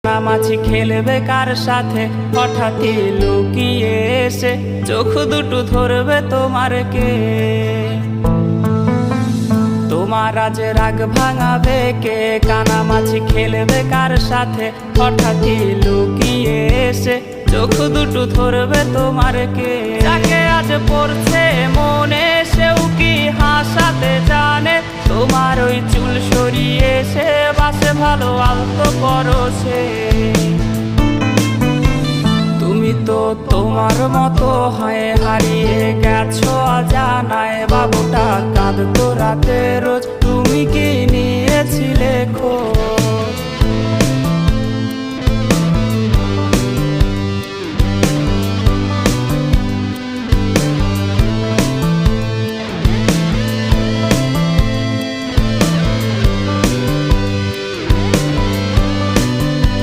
নামাছি খেলবে কার সাথে হঠাৎই লুকিয়ে এসে চোখ দুটো ধরবে তোমার কে। তোমার আজ রাগ ভাঙাবে কে? কানামাছি খেলবে কার সাথে হঠাৎই লুকিয়ে এসে চোখ দুটো ধরবে তোমার কে। যাকে আজ পড়ছে মনে সেও কি হাসাতে জানে? তোমার ওই চুল সরিয়ে সে বাসে ভালো আলতো করো সে। তুমি তো তোমার মতো হয়ে হারিয়ে গেছো অজানায়। বাবুটা কাঁদতো রাতে রোজ, তুমি কি নিয়েছিলে খোঁজ?